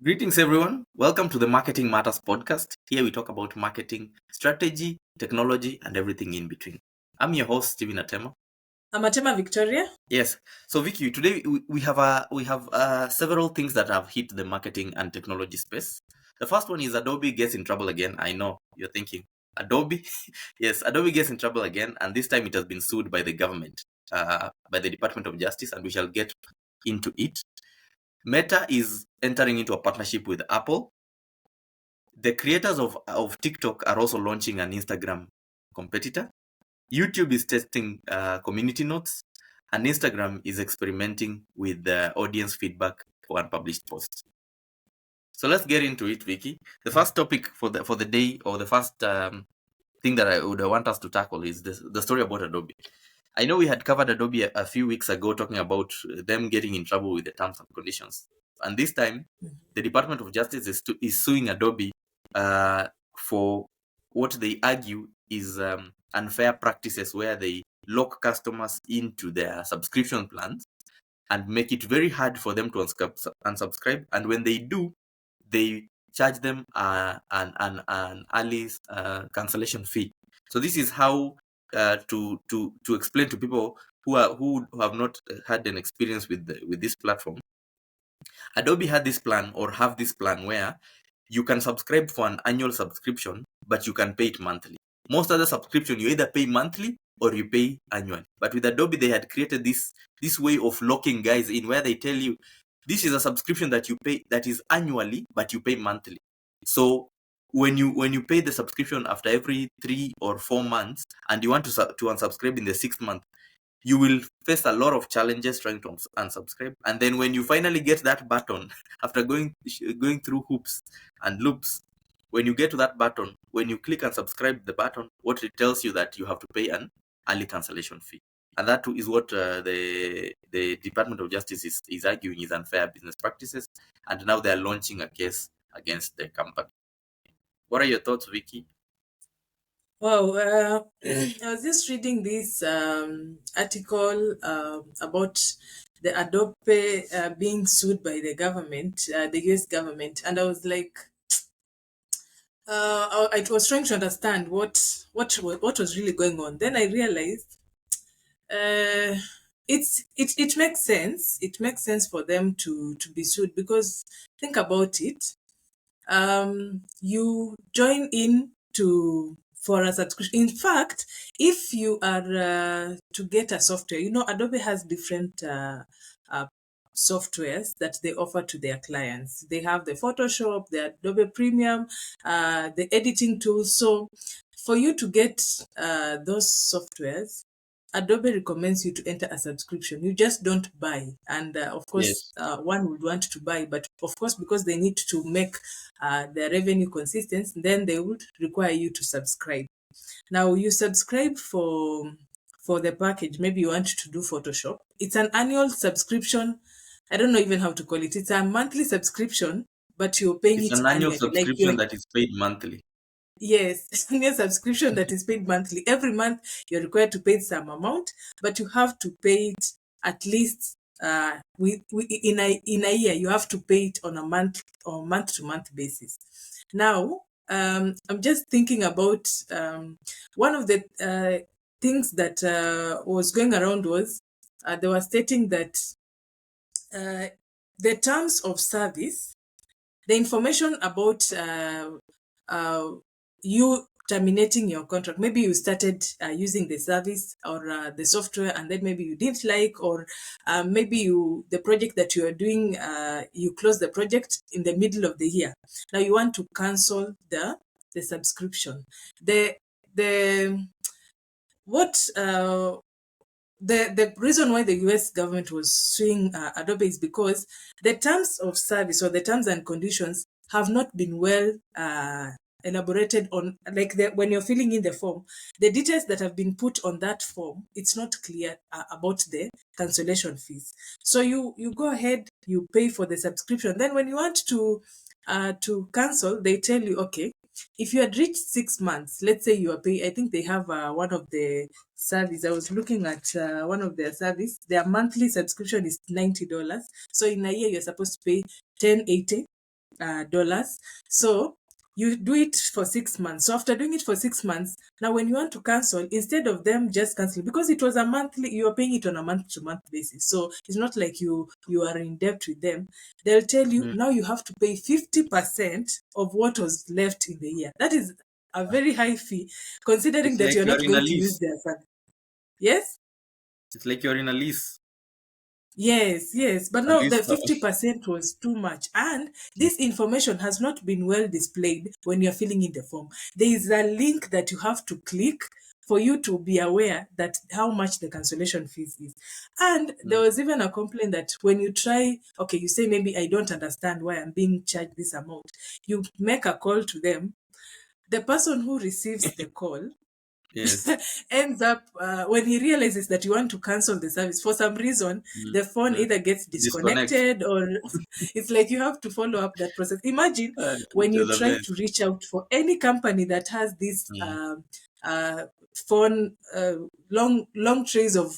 Greetings, everyone. Welcome to the Marketing Matters podcast. Here we talk about marketing strategy, technology, and everything in between. I'm your host, Steven Atema. I'm Atema Victoria. Yes. So, Vicky, today we have several things that have hit the marketing and technology space. The first one is Adobe gets in trouble again. I know you're thinking Adobe. Yes, Adobe gets in trouble again, and this time it has been sued by the government, by the Department of Justice, and we shall get into it. Meta is entering into a partnership with Apple. The creators of TikTok are also launching an Instagram competitor. YouTube is testing community notes, and Instagram is experimenting with the audience feedback for unpublished posts. So let's get into it, Vicky. The first topic for the day, or the first thing that I would want us to tackle, is the story about Adobe. I know we had covered Adobe a few weeks ago, talking about them getting in trouble with the terms and conditions. And this time, the Department of Justice is suing Adobe for what they argue is unfair practices, where they lock customers into their subscription plans and make it very hard for them to unsubscribe. And when they do, they charge them an early cancellation fee. So this is how to explain to people who have not had an experience with this platform. Adobe had this plan, or have this plan, where you can subscribe for an annual subscription, but you can pay it monthly. Most other subscription, you either pay monthly or you pay annually. But with Adobe, they had created this way of locking guys in, where they tell you this is a subscription that you pay, that is annually, but you pay monthly. So when you pay the subscription after every 3 or 4 months, and you want to unsubscribe in the 6th month, you will face a lot of challenges trying to unsubscribe. And then when you finally get that button, after going through hoops and loops, when you get to that button, when you click and subscribe the button, what it tells you that you have to pay an early cancellation fee. And that is what the Department of Justice is arguing is unfair business practices. And now they are launching a case against the company. What are your thoughts, Vicky? Wow, I was just reading this article about the Adobe being sued by the government, the US government, and I was like, I was trying to understand what was really going on. Then I realized uh, it makes sense. It makes sense for them to be sued, because think about it. You join in to for a subscription. In fact, if you are to get a software, Adobe has different uh, softwares that they offer to their clients. They have the Photoshop, the Adobe Premium, the editing tools. So for you to get those softwares, Adobe recommends you to enter a subscription. You just don't buy. And of course, Yes. one would want to buy, but of course, because they need to make their revenue consistent, then they would require you to subscribe. Now, you subscribe for the package. Maybe you want to do Photoshop. It's an annual subscription. I don't know even how to call it. It's a monthly subscription, but you're paying It's it an annual annually. Like you're subscription that is paid monthly. Yes, it's a subscription that is paid monthly. Every month you're required to pay some amount, but you have to pay it at least in a year. You have to pay it on a month to month basis. Now, I'm just thinking about one of the things that was going around was they were stating that uh, the terms of service, the information about uh, you terminating your contract. Maybe you started using the service or the software, and then maybe you didn't like, or maybe the project that you are doing, you close the project in the middle of the year. Now you want to cancel the subscription. The what the reason why the US government was suing Adobe is because the terms of service, or the terms and conditions, have not been well elaborated on. Like when you're filling in the form, the details that have been put on that form, it's not clear about the cancellation fees. So you go ahead, you pay for the subscription. Then when you want to cancel, they tell you, okay, if you had reached 6 months, let's say you are paying, I think they have one of the service. I was looking at one of their service. Their monthly subscription is $90. So in a year, you're supposed to pay 1080. dollars. So you do it for 6 months. So after doing it for 6 months, now when you want to cancel, instead of them just canceling, because it was a monthly, you are paying it on a month to month basis. So it's not like you are in debt with them. They'll tell you Mm. now you have to pay 50% of what was left in the year. That is a very high fee, considering It's that like you're you're not in a going to use lease. their service. Yes? It's like you're in a lease. Yes, yes, but A no, the lease. 50% was too much. And this information has not been well displayed when you're filling in the form. There is a link that you have to click for you to be aware that how much the cancellation fees is. And there Mm. was even a complaint that when you try, okay, you say maybe I don't understand why I'm being charged this amount. You make a call to them. The person who receives the call Yes. ends up when he realizes that you want to cancel the service for some reason, Mm. the phone Mm. either gets Disconnect. disconnected or it's like you have to follow up that process. Imagine when It you was a try mess. to reach out for any company that has this Mm. uh, phone long trays of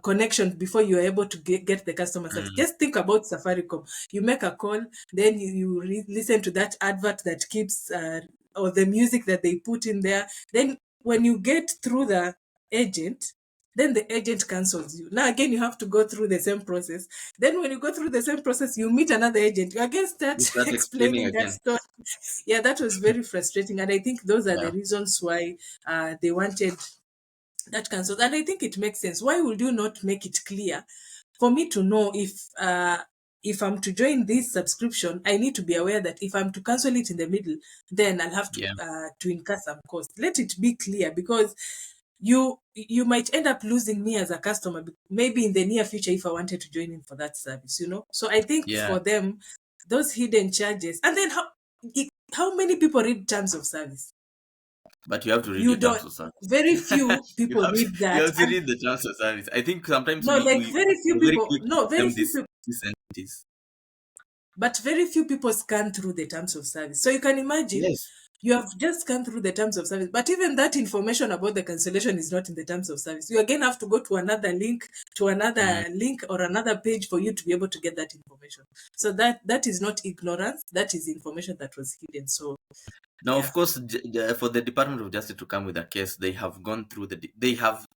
connection before you are able to get the customer service. Mm. Just think about Safaricom. You make a call, then you listen to that advert that keeps or the music that they put in there. Then when you get through the agent, then the agent cancels you. Now again, you have to go through the same process. Then when you go through the same process, you meet another agent. You again start You start explaining explaining that again. story. Yeah, that was very frustrating, and I think those are the Yeah. reasons why they wanted that cancelled. And I think it makes sense. Why would you not make it clear for me to know if I'm to join this subscription, I need to be aware that if I'm to cancel it in the middle, then I'll have Yeah. to incur some cost. Let it be clear, because you might end up losing me as a customer, maybe in the near future, if I wanted to join in for that service. So I think Yeah. for them, those hidden charges, and then how many people read terms of service? But you have to read You the terms don't. of service. Very few you people have to read you that, have to and read the terms of service. I think sometimes no, like very few we're very people. quick to No, very condemn few people. these entities. But very few people scan through the terms of service. So you can imagine Yes. you have just scanned through the terms of service, but even that information about the cancellation is not in the terms of service. You again have to go to Mm. another link or another page for you to be able to get that information. So that is not ignorance. That is information that was hidden. So Now, yeah. of course, for the Department of Justice to come with a case, they have gone through they have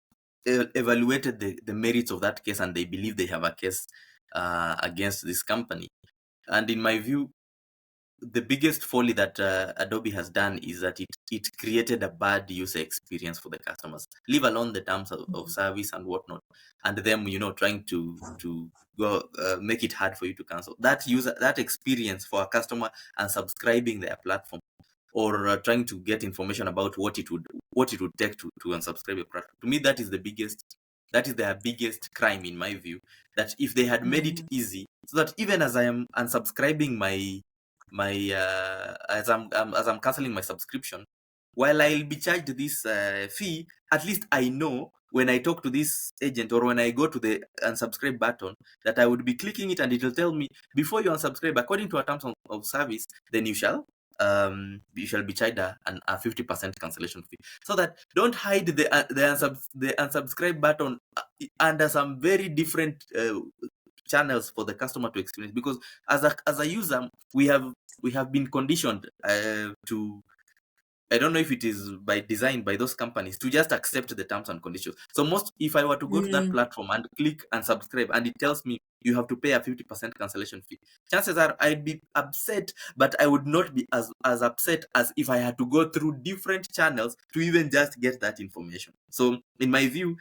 evaluated the merits of that case, and they believe they have a case against this company. And in my view, the biggest folly that Adobe has done is that it created a bad user experience for the customers. Leave alone the terms of service and whatnot, and them trying to go make it hard for you to cancel. That experience for a customer and subscribing their platform, or trying to get information about what it would take to unsubscribe a platform. To me, that is their biggest crime, in my view. That if they had made it Mhm. easy, so that even as I am unsubscribing my as I'm canceling my subscription, while I'll be charged this fee, at least I know when I talk to this agent or when I go to the unsubscribe button that I would be clicking it, and it will tell me, before you unsubscribe, according to our terms of service, then you shall be charged a 50% cancellation fee. So that don't hide the unsubscribe button under some very different channels for the customer to experience, because as a user, we have been conditioned to, I don't know if it is by design by those companies, to just accept the terms and conditions. So if I were to go to that Mm. platform and click and subscribe, and it tells me you have to pay a 50% cancellation fee, chances are I'd be upset, but I would not be as upset as if I had to go through different channels to even just get that information. So in my view,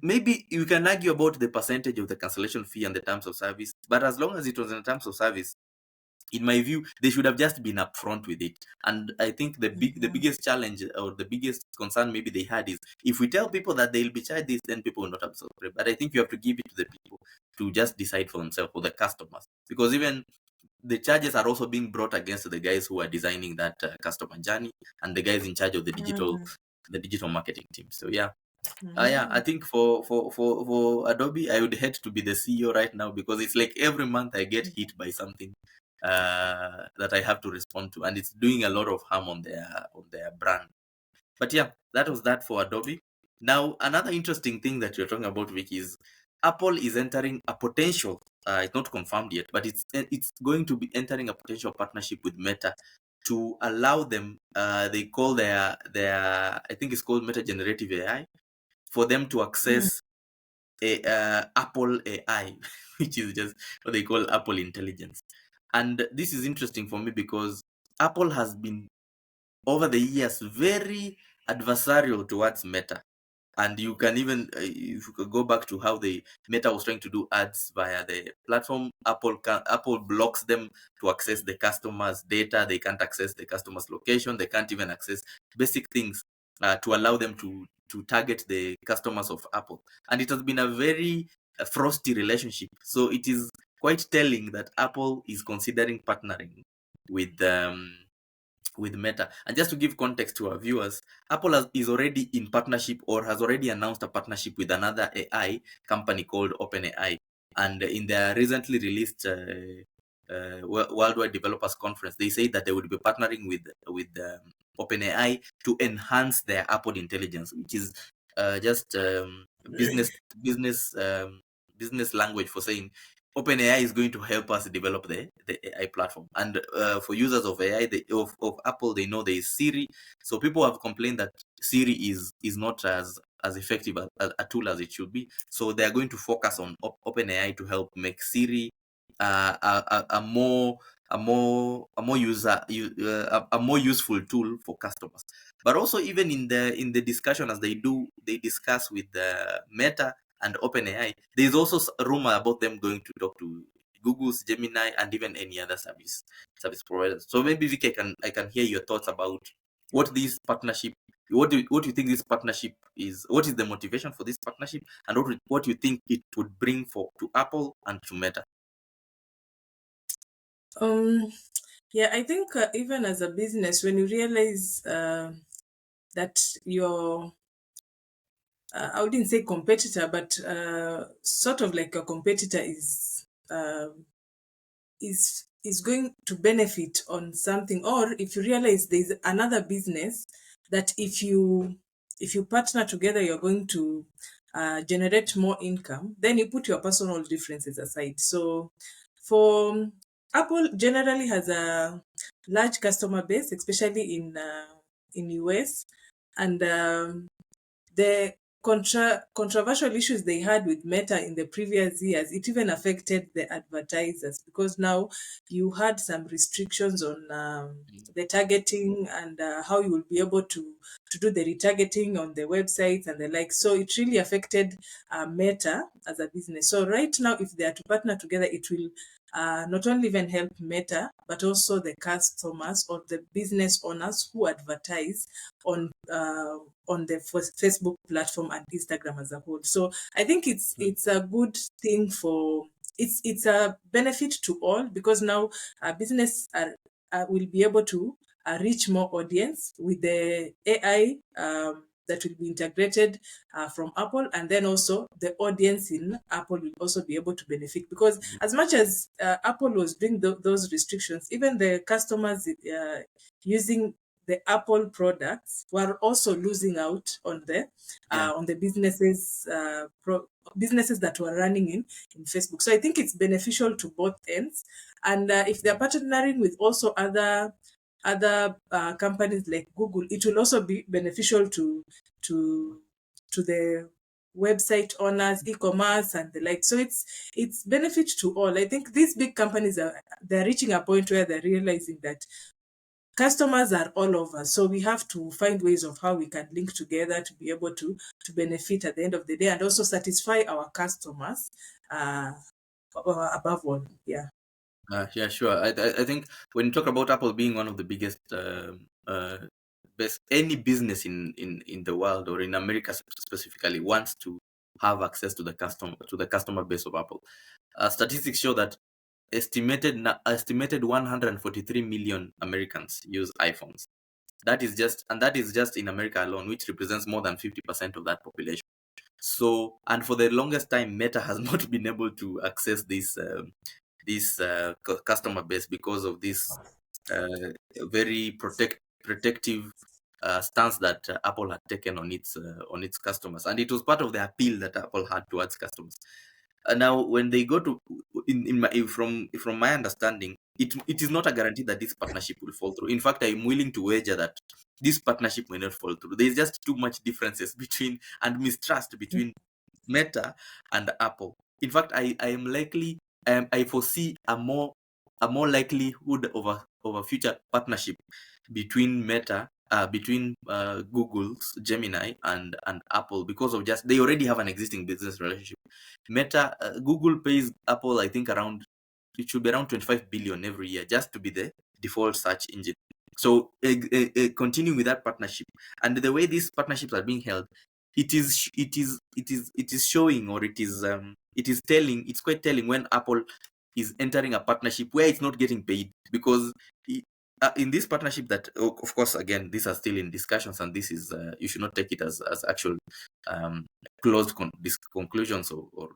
maybe you can argue about the percentage of the cancellation fee and the terms of service, but as long as it was in the terms of service, in my view, they should have just been upfront with it. And I think the Mhm. biggest challenge or the biggest concern maybe they had is, if we tell people that they'll be charged this, then people will not absorb it. But I think you have to give it to the people to just decide for themselves, or the customers, because even the charges are also being brought against the guys who are designing that customer journey, and the guys in charge of Mm. the digital marketing team. So yeah. Yeah, I Mm. think for Adobe, I would hate to be the CEO right now, because it's like every month I get hit by something that I have to respond to, and it's doing a lot of harm on their brand. But yeah, that was that for Adobe. Now, another interesting thing that you're talking about, Vicky, is Apple is entering a potential It's not confirmed yet, but it's going to be entering a potential partnership with Meta to allow them. They call their I think it's called Meta Generative AI, for them to Mm. access Apple AI, which is just what they call Apple Intelligence. And this is interesting for me because Apple has been over the years very adversarial towards Meta. And you can even, if you could go back to how the Meta was trying to do ads via the platform, Apple blocks them to access the customer's data. They can't access the customer's location. They can't even access basic things to allow them to target the customers of Apple. And it has been a very frosty relationship. So it is quite telling that Apple is considering partnering with with Meta. And just to give context to our viewers, Apple is already in partnership or has already announced a partnership with another AI company called OpenAI. And in their recently released Worldwide Developers Conference, they say that they would be partnering with OpenAI to enhance their Apple Intelligence, which is just business business language for saying OpenAI is going to help us develop the AI platform. And for users of AI, of Apple, they know there is Siri. So people have complained that Siri is not as effective a tool as it should be. So they are going to focus on OpenAI to help make Siri a more a more useful tool for customers. But also even in the discussion as they discuss with the Meta and OpenAI, there's also a rumor about them going to talk to Google's Gemini and even any other service providers. So maybe Vicky, I can hear your thoughts about what this partnership. What do you think this partnership is? What is the motivation for this partnership, and what you think it would bring to Apple and to Meta? Um, yeah, I think even as a business, when you realize that your I wouldn't say competitor, but sort of like a competitor is going to benefit on something, or if you realize there's another business that if you partner together, you're going to generate more income, then you put your personal differences aside. So for Apple generally has a large customer base, especially in US, and the controversial issues they had with Meta in the previous years, it even affected the advertisers, because now you had some restrictions on the targeting and how you will be able to do the retargeting on the websites and the like. So it really affected Meta as a business. So right now, if they are to partner together, it will not only even help Meta, but also the customers or the business owners who advertise on the Facebook platform and Instagram as a whole. So I think it's a good thing for it's a benefit to all, because now business will be able to reach more audience with the AI that will be integrated from Apple, and then also the audience in Apple will also be able to benefit, because as much as Apple was doing those restrictions, even the customers using the Apple products were also losing out Yeah. on the businesses that were running in Facebook. So I think it's beneficial to both ends, and if they're partnering with also other companies like Google, it will also be beneficial to to the website owners, e-commerce, and the like. So it's benefit to all. I think these big companies they're reaching a point where they're realizing that customers are all over. So we have to find ways of how we can link together to be able to benefit at the end of the day, and also satisfy our customers uh, above all. Yeah. Yeah, sure. I think when you talk about Apple being one of the biggest, best any business in the world or in America specifically wants to have access to the customer base of Apple. Statistics show that estimated 143 million Americans use iPhones. That is just in America alone, which represents more than 50% of that population. So, and for the longest time, Meta has not been able to access this customer base because of this very protective stance that Apple had taken on its customers, and it was part of the appeal that Apple had towards customers. Now, when they go to in my from my understanding, it is not a guarantee that this partnership will fall through. In fact, I'm willing to wager that this partnership may not fall through. There's just too much differences between and mistrust between Meta and Apple. In fact, I am likely I foresee a more likelihood of a future partnership between Google's Gemini and Apple, because of just they already have an existing business relationship. Google pays Apple, I think, around it should be around 25 billion every year just to be the default search engine. So continuing with that partnership and the way these partnerships are being held, it is showing, or it is telling, it's quite telling when Apple is entering a partnership where it's not getting paid, because in this partnership that, of course, again, these are still in discussions, and this is you should not take it as actual um, closed conclusions, or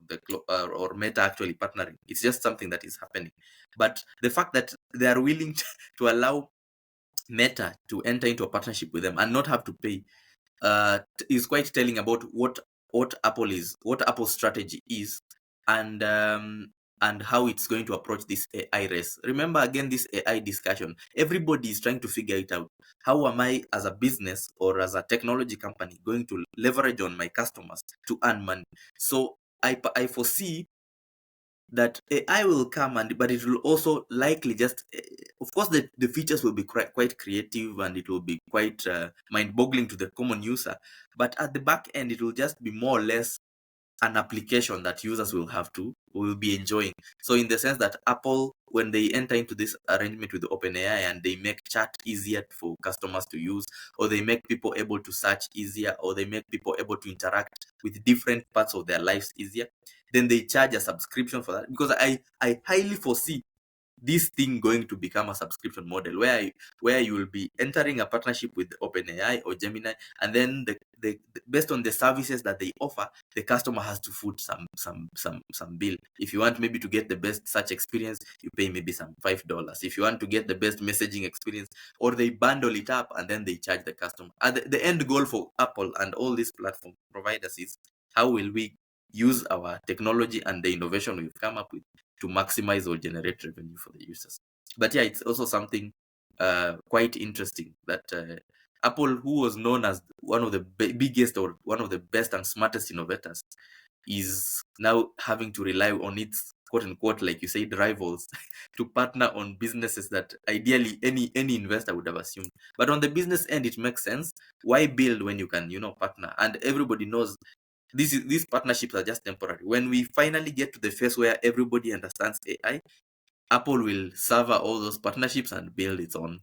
Meta actually partnering. It's just something that is happening. But the fact that they are willing to allow Meta to enter into a partnership with them and not have to pay is quite telling about what Apple's strategy is, and and how it's going to approach this AI race. Remember, again, this AI discussion, everybody is trying to figure it out. How am I, as a business or as a technology company, going to leverage on my customers to earn money? So I foresee that AI will come, but it will also likely just, of course, the features will be quite creative, and it will be quite mind-boggling to the common user. But at the back end, it will just be more or less an application that users will be enjoying. So in the sense that Apple, when they enter into this arrangement with OpenAI and they make chat easier for customers to use, or they make people able to search easier, or they make people able to interact with different parts of their lives easier, then they charge a subscription for that. Because I highly foresee this thing going to become a subscription model where you will be entering a partnership with OpenAI or Gemini, and then based on the services that they offer, the customer has to foot some bill. If you want maybe to get the best search experience, you pay maybe some $5. If you want to get the best messaging experience, or they bundle it up and then they charge the customer. And the end goal for Apple and all these platform providers is, how will we use our technology and the innovation we've come up with to maximize or generate revenue for the users? But yeah, it's also something quite interesting that Apple, who was known as one of the biggest or one of the best and smartest innovators, is now having to rely on its quote unquote, like you said, rivals to partner on businesses that ideally any investor would have assumed. But on the business end, it makes sense. Why build when you can, partner? And everybody knows these partnerships are just temporary. When we finally get to the phase where everybody understands AI, Apple will sever all those partnerships and build its own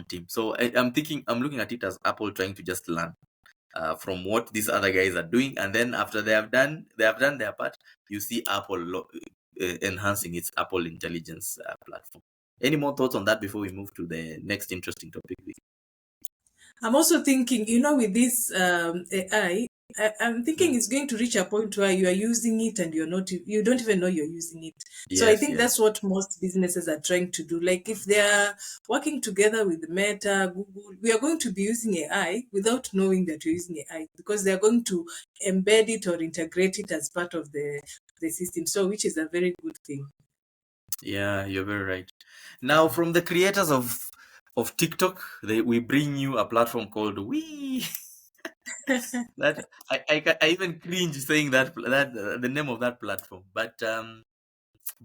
team. So I'm looking at it as Apple trying to just learn from what these other guys are doing, and then after they have done their part, you see Apple enhancing its Apple Intelligence platform. Any more thoughts on that before we move to the next interesting topic? I'm also thinking, with this AI, am thinking Mm. it's going to reach a point where you are using it and you don't even know you're using it. So I Yes, think yes. that's what most businesses are trying to do. Like if they are working together with Meta, Google, we are going to be using AI without knowing that you're using AI, because they are going to embed it or integrate it as part of the system. So which is a very good thing. Yeah, you're very right. Now, from the creators of TikTok, we bring you a platform called We. That I even cringe saying that the name of that platform. But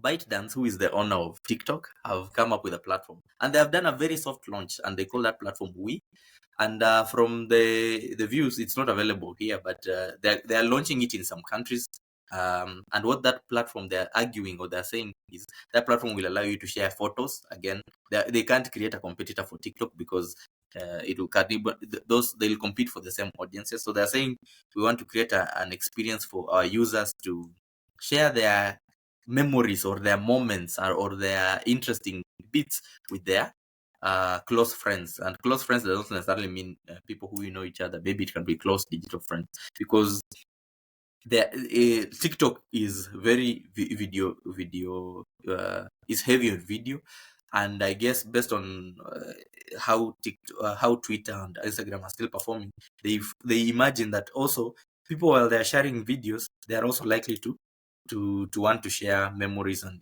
ByteDance, who is the owner of TikTok, have come up with a platform, and they have done a very soft launch, and they call that platform We. And from the views, it's not available here, but they are launching it in some countries. And what that platform they're arguing, or they're saying, is that platform will allow you to share photos. Again, they can't create a competitor for TikTok, because it will those they'll compete for the same audiences. So they're saying, we want to create an experience for our users to share their memories or their moments, or their interesting bits with their close friends. And close friends doesn't necessarily mean people who know each other. Maybe it can be close digital friends, because TikTok is very is heavy on video. And I guess based on how Twitter and Instagram are still performing, they imagine that also people, while they're sharing videos, they are also likely to to want to share memories, and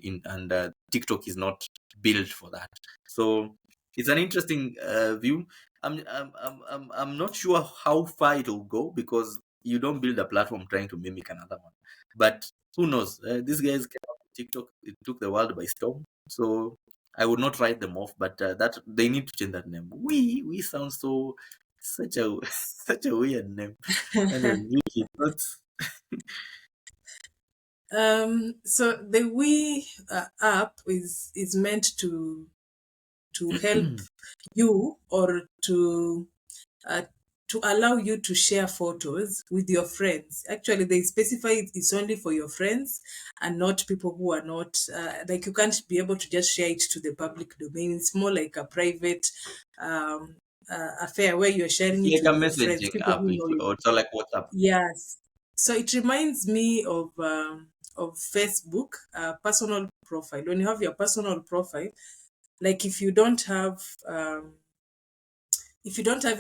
TikTok is not built for that. So it's an interesting view. I'm not sure how far it will go, because you don't build a platform trying to mimic another one. But who knows? These guys came up with TikTok. It took the world by storm. So I would not write them off, but that they need to change that name. We sound so such a such a weird name. Anyway, Vicky, thoughts? So the We app is meant to help you, or uh, to allow you to share photos with your friends. Actually, they specify it's only for your friends and not people who are not, like, you can't be able to just share it to the public domain. It's more like a private um, affair where you're sharing It's it like with a your friends, messaging people app, who know you. or so like WhatsApp. Yes. So it reminds me of Facebook personal profile. When you have your personal profile, like if you don't have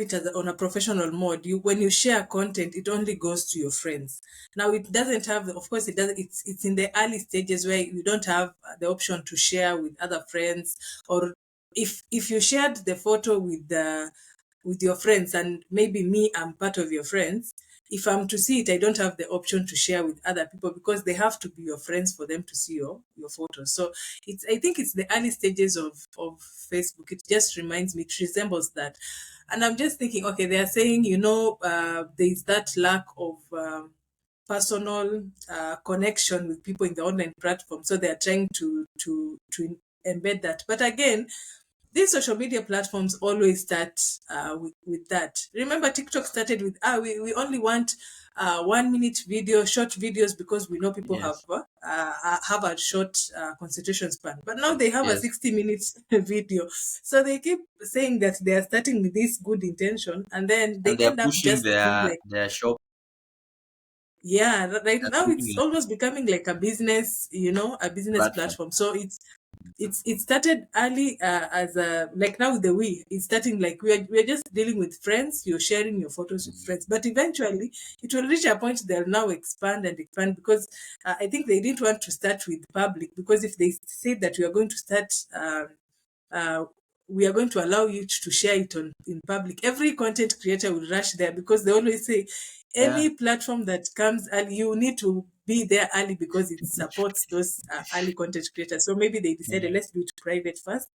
it on a professional mode, when you share content, it only goes to your friends. Now it doesn't have, of course, it does. It's in the early stages where you don't have the option to share with other friends, or if you shared the photo with your friends, and maybe me, I'm part of your friends. If I'm to see it, I don't have the option to share with other people, because they have to be your friends for them to see your photos. So I think it's the early stages of Facebook. It just reminds me, it resembles that. And I'm just thinking, okay, they are saying, there's that lack of personal connection with people in the online platform. So they are trying to embed that. But again, these social media platforms always start with that. Remember, TikTok started with, we only want 1 minute video, short videos, because we know people Yes. have a short concentration span. But now they have a Yes. 60 minutes video. So they keep saying that they are starting with this good intention, and then they And they're end up pushing just being their like, their shop. yeah, right They're now pushing it's it almost becoming like a business, a business platform. platform. So it started early as a, like, now with the we, it's starting like we're just dealing with friends. You're sharing your photos with friends, but eventually it will reach a point they'll now expand and expand, because I think they didn't want to start with public, because if they say that we are going to start uh, we are going to allow you to share it in public, every content creator will rush there, because they always say Yeah. any platform that comes early, you need to be there early, because it supports those early content creators. So maybe they decided, Mm. let's do it private first,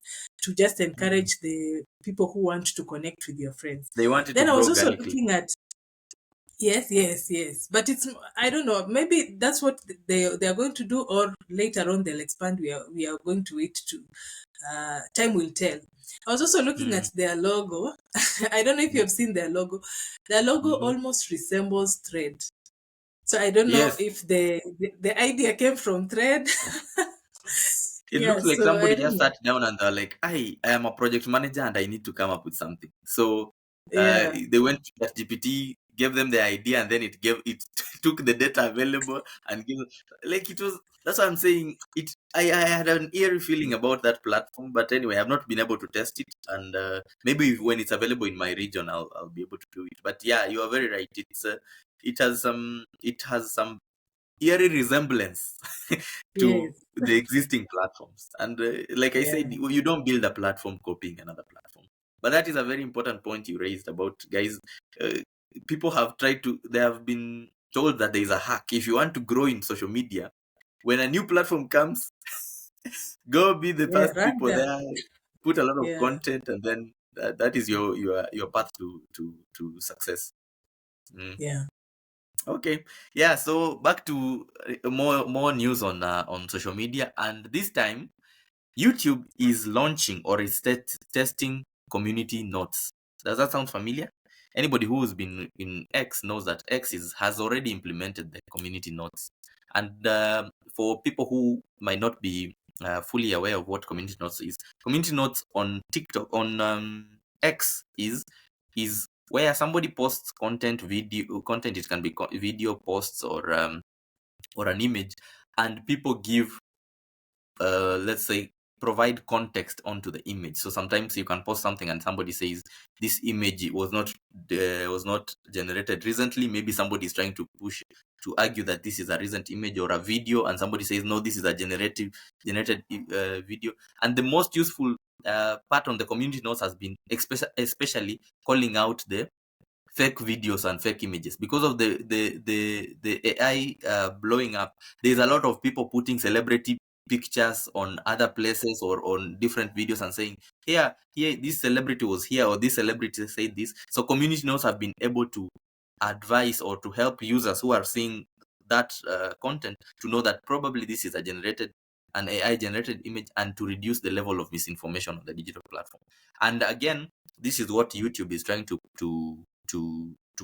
to just Mm. encourage the people who want to connect with your friends. They want it to Then I grow was also organically. looking at, yes, yes, yes. But I don't know. Maybe that's what they are going to do, or later on they'll expand. We are going to wait to. Time will tell. I was also looking Mm. at their logo. I don't know if you Mm. have seen their logo. Their logo No. almost resembles Thread. So I don't know Yes. if the idea came from Thread. It Yeah. looks like So I somebody don't just know. sat down and they're like, I am a project manager and I need to come up with something. So Yeah. they went to ChatGPT, gave them the idea, and then it took the data available and gave, like, it was. That's what I'm saying. I had an eerie feeling about that platform, but anyway, I've not been able to test it, and maybe when it's available in my region, I'll be able to do it. But yeah, you are very right. It has some eerie resemblance to Yes. the existing platforms. And like I said, Yeah. you don't build a platform copying another platform. But that is a very important point you raised about, guys. Uh, People have tried to, they have been told that there is a hack. If you want to grow in social media, when a new platform comes, go be the Yeah. first Run people there. there, put a lot of Yeah. content, and then that is your path to success. Mm. Yeah. Okay. Yeah, so back to more news on social media, and this time YouTube is launching, or is testing community notes. Does that sound familiar? Anybody who's been in X knows that has already implemented the community notes. And for people who might not be fully aware of what community notes is, community notes on TikTok, on X, is where somebody posts content. It can be video posts, or an image, and people give let's say provide context onto the image. So sometimes you can post something and somebody says this image was not generated recently. Maybe somebody is trying to push to argue that this is a recent image or a video, and somebody says no, this is a generated video. And the most useful part on the community notes has been especially calling out the fake videos and fake images. Because of the AI blowing up, there's a lot of people putting celebrity pictures on other places or on different videos and saying here this celebrity was here, or this celebrity said this. So community notes have been able to advise or to help users who are seeing that content to know that probably this is an AI generated image, and to reduce the level of misinformation on the digital platform. And again, this is what YouTube is trying to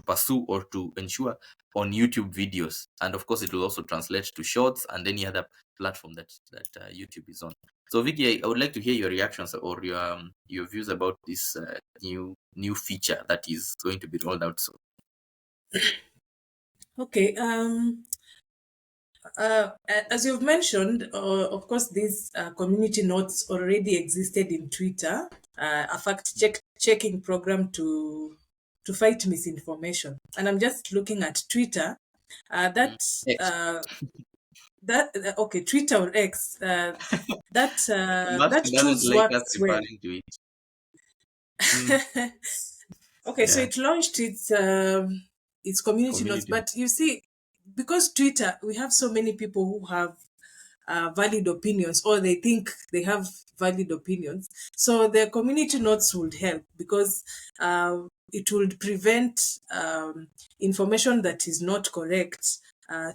pursue or to ensure on YouTube videos. And of course, it will also translate to Shorts and any other platform that YouTube is on. So Vicky, I would like to hear your reactions or your views about this new feature that is going to be rolled out soon. Okay. As you've mentioned, of course, these community notes already existed in Twitter, a fact-checking program to fight misinformation. And I'm just looking at Twitter. X. Okay, Twitter or X. Musk That doesn't tools like us works well. referring to it. Mm, Okay, so yeah. it launched its community notes, Community. but you see, because Twitter, we have so many people who have valid opinions, or they think they have valid opinions. So the community notes would help, because it would prevent information that is not correct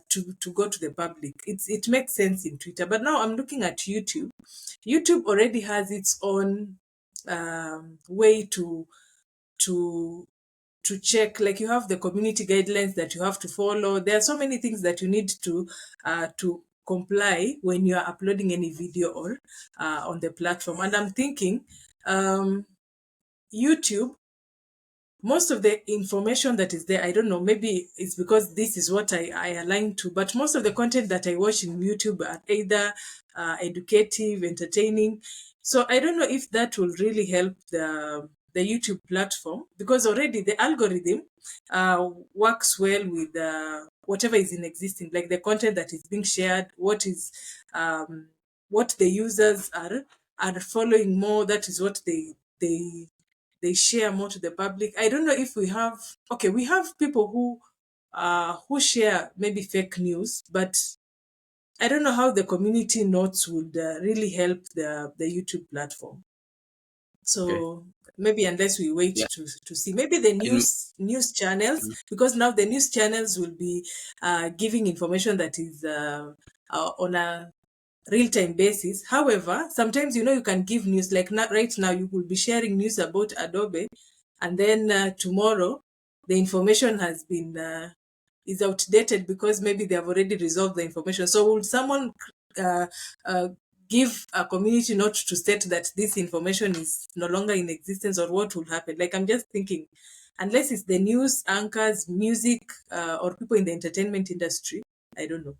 to go to the public. It makes sense in Twitter. But now I'm looking at YouTube. YouTube already has its own way to to check, like you have the community guidelines that you have to follow. There are so many things that you need to comply when you are uploading any video or on the platform. And I'm thinking YouTube, most of the information that is there, I don't know, maybe it's because this is what I align to, but most of the content that I watch in YouTube are either educative, entertaining. So I don't know if that will really help the YouTube platform, because already the algorithm works well with whatever is in existing, like the content that is being shared, what the users are following more. That is what they share more to the public. I don't know if we have people who share maybe fake news, but I don't know how the community notes would really help the YouTube platform. Okay. So maybe unless we wait Yeah. to see, maybe the In, news channels, because now the news channels will be giving information that is on a real-time basis. However, sometimes you can give news, like right now you will be sharing news about Adobe, and then tomorrow the information has been is outdated because maybe they have already resolved the information. So will someone uh, uh, give a community note to state that this information is no longer in existence, or what will happen? Like, I'm just thinking, unless it's the news anchors, music, or people in the entertainment industry, I don't know.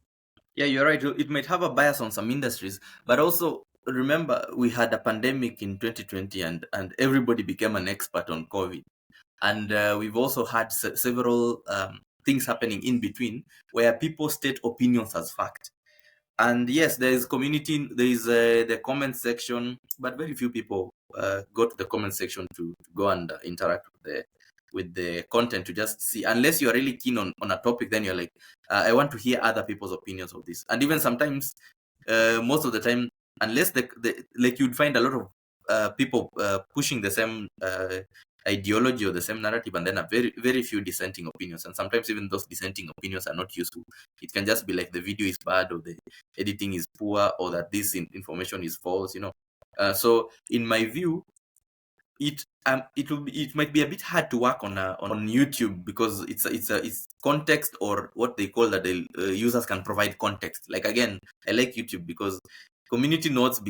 yeah, you're right. It might have a bias on some industries, but also remember we had a pandemic in 2020, and everybody became an expert on COVID. And we've also had several things happening in between where people state opinions as fact. And yes, there is the comment section, but very few people go to the comment section to go and interact with the content, to just see, unless you're really keen on a topic. Then you're like, I want to hear other people's opinions of this. And even sometimes, most of the time, unless like, you'd find a lot of people pushing the same ideology or the same narrative, and then a very very few dissenting opinions. And sometimes even those dissenting opinions are not useful. It can just be like the video is bad, or the editing is poor, or that this information is false. So in my view, it might be a bit hard to work on YouTube, because it's context, or what they call that the users can provide context. Like, again, I like YouTube because community notes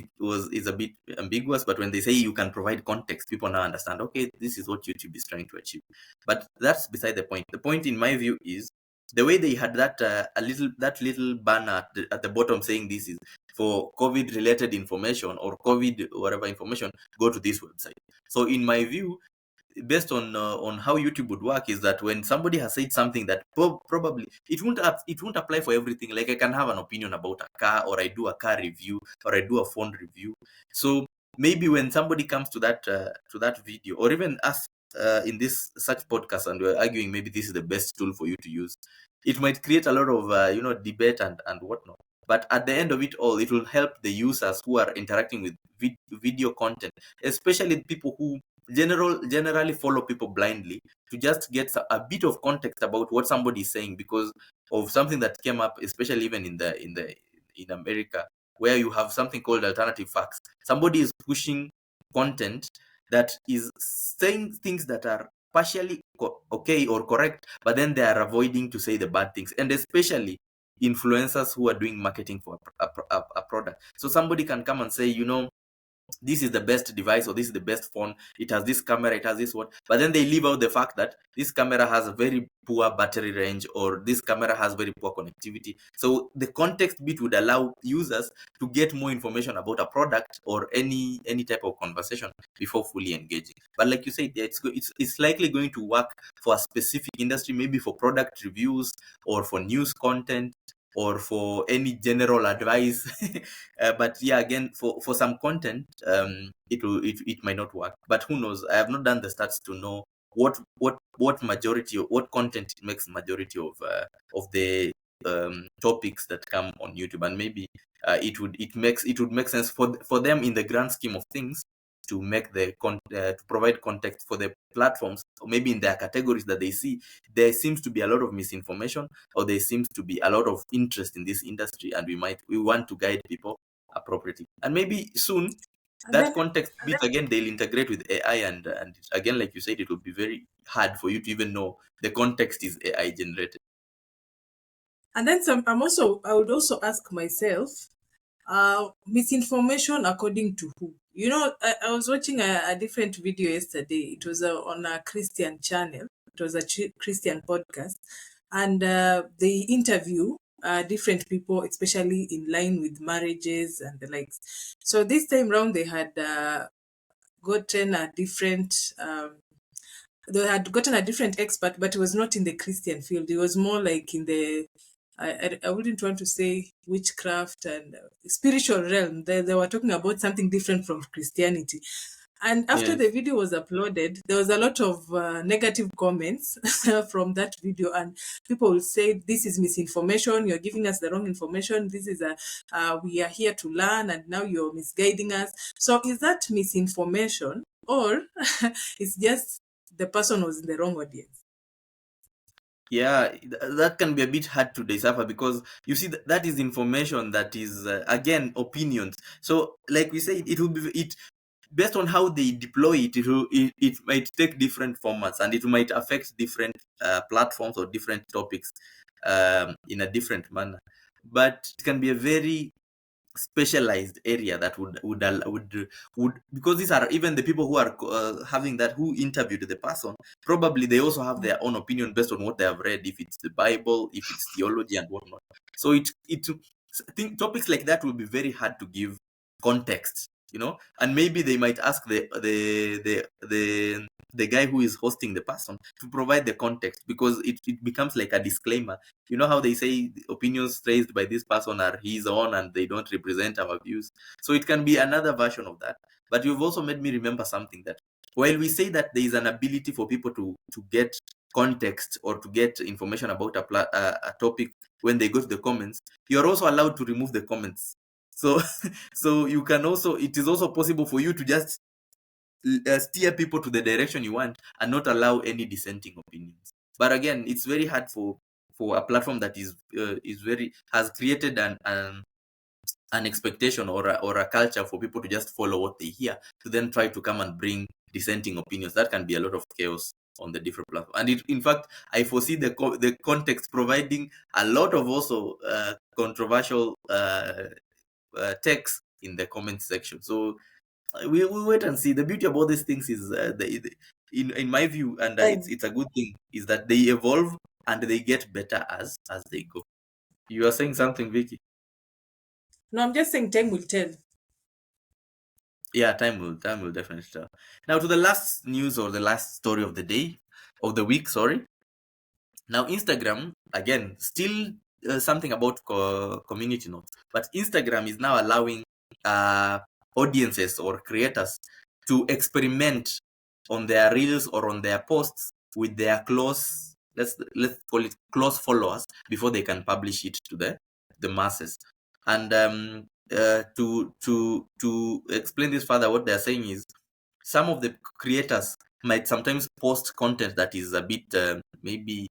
is a bit ambiguous, but when they say you can provide context, people now understand, okay, this is what YouTube is trying to achieve. But that's beside the point. The point, in my view, is the way they had that little banner at the bottom saying this is for COVID related information or COVID whatever information, go to this website. So in my view, based on how YouTube would work, is that when somebody has said something that probably it won't apply for everything. Like, I can have an opinion about a car, or I do a car review, or I do a phone review. So maybe when somebody comes to that video, or even us in this such podcast, and we're arguing maybe this is the best tool for you to use, it might create a lot of debate and whatnot. But at the end of it all, it will help the users who are interacting with video content, especially people who generally follow people blindly, to just get a bit of context about what somebody is saying, because of something that came up, especially even in America, where you have something called alternative facts. Somebody is pushing content that is saying things that are partially okay or correct, but then they are avoiding to say the bad things, and especially influencers who are doing marketing for a product. So somebody can come and say, this is the best device, or this is the best phone, it has this camera, it has this what, but then they leave out the fact that this camera has a very poor battery range, or this camera has very poor connectivity. So the context bit would allow users to get more information about a product or any type of conversation before fully engaging. But like you said, yeah, it's likely going to work for a specific industry, maybe for product reviews, or for news content, or for any general advice. But yeah, again, for some content, it might not work. But who knows? I have not done the stats to know what majority, or what content makes majority of the topics that come on YouTube. And maybe it would make sense for them in the grand scheme of things, to make to provide context for the platforms, or maybe in their categories that they see there seems to be a lot of misinformation, or there seems to be a lot of interest in this industry, and we want to guide people appropriately. And maybe soon And that then context bit again, they'll integrate with AI, and again, like you said, it will be very hard for you to even know the context is AI generated. and then some. I would also ask myself, misinformation according to who? I was watching a different video yesterday. It was on a Christian channel. It was a Christian podcast, and they interview different people, especially in line with marriages and the likes. So this time round, they had gotten a different. They had gotten a different expert, but it was not in the Christian field. It was more like in the, I wouldn't want to say witchcraft and spiritual realm. They were talking about something different from Christianity. And after the Yes. video was uploaded, there was a lot of negative comments from that video, and people will say, "This is misinformation. You're giving us the wrong information. This is we are here to learn, and now you're misguiding us." So, is that misinformation, or it's just the person was in the wrong audience? Yeah, that can be a bit hard to decipher, because you see that is information that is again opinions. So like we say, it will be it based on how they deploy it. It might take different formats, and it might affect different platforms or different topics in a different manner. But it can be a very specialized area that would, because these are even the people who are having that, who interviewed the person, probably they also have their own opinion based on what they have read, if it's the Bible, if it's theology and whatnot. So I think topics like that will be very hard to give context, and maybe they might ask the guy who is hosting the person to provide the context, because it becomes like a disclaimer. You know how they say the opinions raised by this person are his own, and they don't represent our views. So it can be another version of that. But you've also made me remember something, that while we say that there is an ability for people to get context, or to get information about a topic when they go to the comments, you're also allowed to remove the comments. So so you can also, it is also possible for you to just steer people to the direction you want, and not allow any dissenting opinions. But again, it's very hard for a platform that is very has created an expectation, or a culture for people to just follow what they hear, to then try to come and bring dissenting opinions. That can be a lot of chaos on the different platforms. And in fact, I foresee the context providing a lot of also controversial text in the comment section. So we wait and see. The beauty about these things is, in my view, and it's a good thing, is that they evolve and they get better as they go. You are saying something, Vicky? No, I'm just saying time will tell. Yeah, time will definitely tell. Now to the last news or the last story of the day, of the week, sorry. Now Instagram, again, still something about community notes, but Instagram is now allowing uh, audiences or creators to experiment on their reels or on their posts with their close, let's call it close followers before they can publish it to the masses. And to explain this further, what they're saying is some of the creators might sometimes post content that is a bit maybe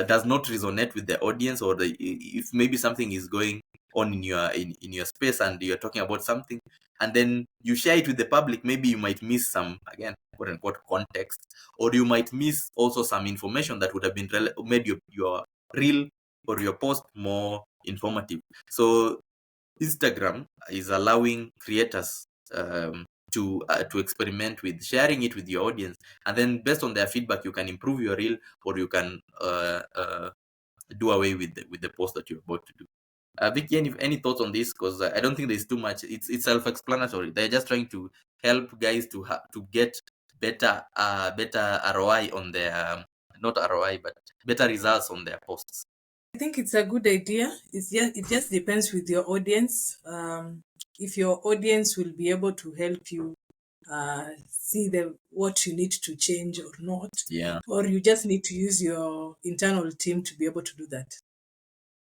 does not resonate with the audience, or if maybe something is going on in your space and you're talking about something and then you share it with the public, maybe you might miss some, again, quote unquote context, or you might miss also some information that would have been made your reel or your post more informative. So Instagram is allowing creators to experiment with sharing it with your audience, and then based on their feedback, you can improve your reel, or you can do away with the post that you're about to do. Vicky, any thoughts on this? Because I don't think there's too much. It's self-explanatory. They're just trying to help guys to get better ROI on their not ROI, but better results on their posts. I think it's a good idea. It just depends with your audience. If your audience will be able to help you see what you need to change or not, Yeah. or you just need to use your internal team to be able to do that.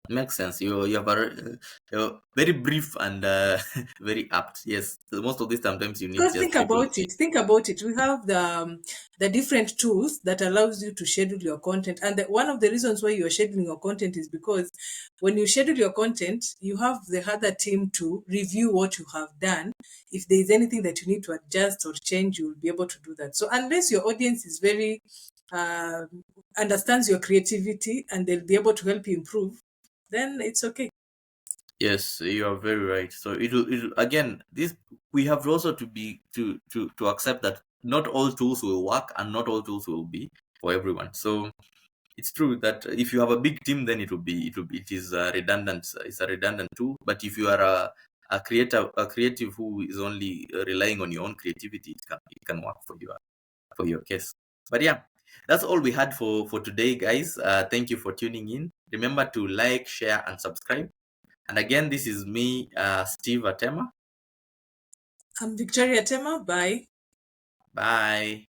Makes sense. You have you're very brief and very apt. Yes, so most of this sometimes you need Because just think people. about it. Think about it. We have the different tools that allows you to schedule your content, and one of the reasons why you are scheduling your content is because when you schedule your content, you have the other team to review what you have done. If there is anything that you need to adjust or change, you will be able to do that. So unless your audience is very uh, understands your creativity and they'll be able to help you improve, then it's okay. Yes, you are very right. So it'll again, this we have also to be to accept that not all tools will work and not all tools will be for everyone. So it's true that if you have a big team, then it is redundant. It's a redundant tool. But if you are a creative who is only relying on your own creativity, it can work for your case. But yeah, that's all we had for today, guys. Thank you for tuning in. Remember to like, share, and subscribe. And again, this is me, Steve Atema. I'm Victoria Tema. Bye. Bye.